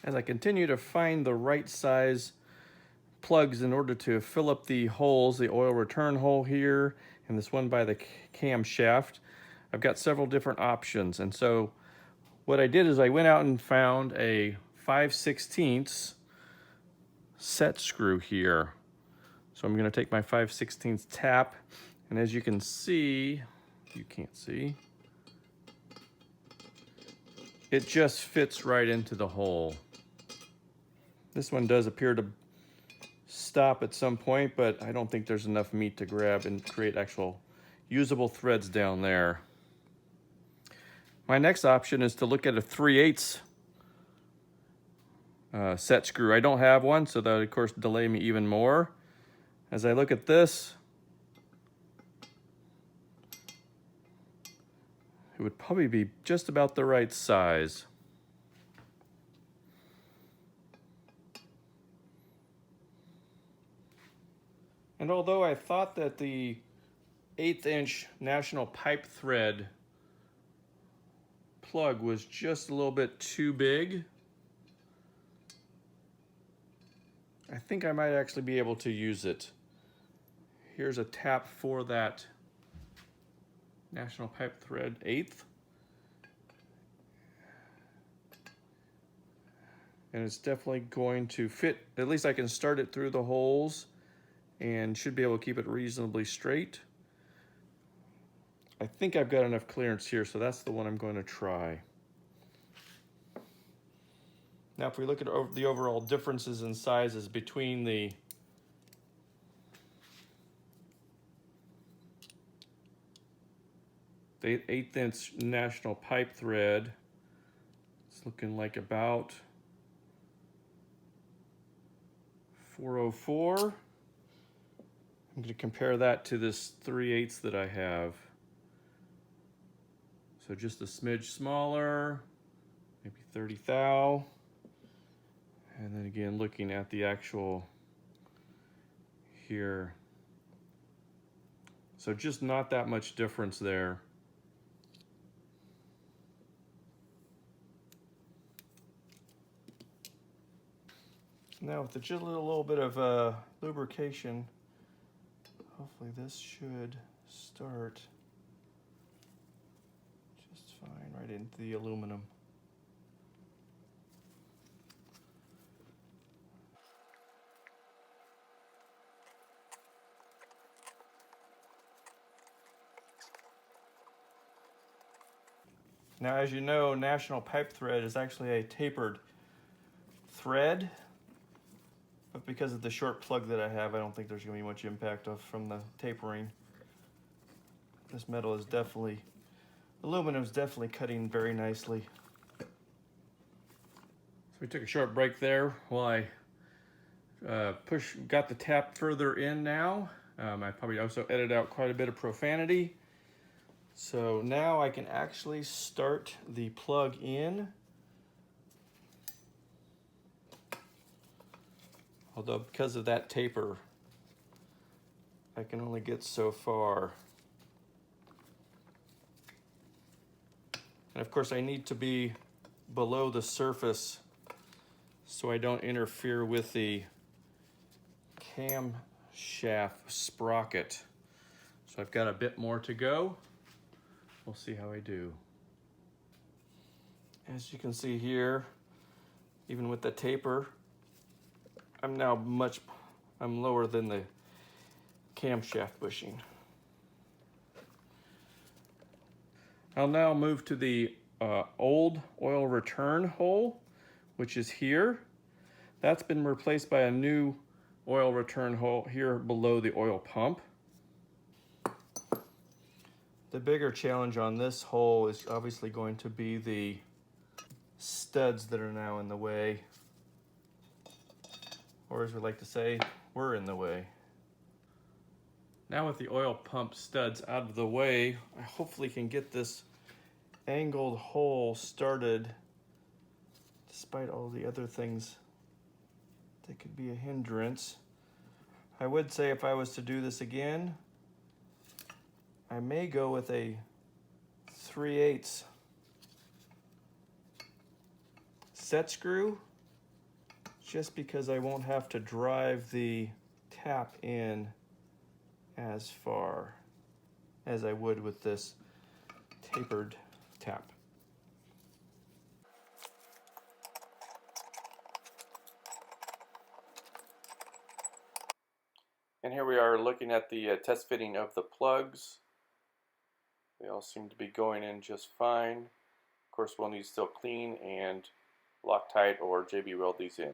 as I continue to find the right size plugs in order to fill up the holes, the oil return hole here and this one by the camshaft. I've got several different options, and so what I did is I went out and found a 5/16 set screw here. So I'm going to take my 5/16 tap, and as you can see, you can't see, it just fits right into the hole. This one does appear to stop at some point, but I don't think there's enough meat to grab and create actual usable threads down there. My next option is to look at a 3/8 set screw. I don't have one, so that would of course delay me even more. As I look at this, it would probably be just about the right size. And although I thought that the 1/8" National Pipe Thread plug was just a little bit too big, I think I might actually be able to use it. Here's a tap for that National Pipe Thread 1/8. And it's definitely going to fit. At least I can start it through the holes and should be able to keep it reasonably straight. I think I've got enough clearance here, so that's the one I'm going to try. Now if we look at the overall differences in sizes between the the 1/8" National Pipe Thread, it's looking like about 404. I'm going to compare that to this 3/8 that I have. So just a smidge smaller, maybe 30 thou. And then again, looking at the actual here. So just not that much difference there. Now with just a little bit of lubrication, hopefully this should start just fine right into the aluminum. Now, as you know, National Pipe Thread is actually a tapered thread, but because of the short plug that I have, I don't think there's going to be much impact from the tapering. This metal is definitely, aluminum is definitely cutting very nicely. So we took a short break there while I got the tap further in now. I probably also edited out quite a bit of profanity. So now I can actually start the plug in. Although because of that taper, I can only get so far. And of course I need to be below the surface so I don't interfere with the camshaft sprocket. So I've got a bit more to go. We'll see how I do. As you can see here, even with the taper, I'm lower than the camshaft bushing. I'll now move to the old oil return hole, which is here. That's been replaced by a new oil return hole here below the oil pump. The bigger challenge on this hole is obviously going to be the studs that are now in the way, or as we like to say, were in the way. Now with the oil pump studs out of the way, I hopefully can get this angled hole started despite all the other things that could be a hindrance. I would say if I was to do this again, I may go with a 3/8 set screw just because I won't have to drive the tap in as far as I would with this tapered tap. And here we are looking at the test fitting of the plugs. They all seem to be going in just fine. Of course, we'll need to still clean and Loctite or JB weld these in.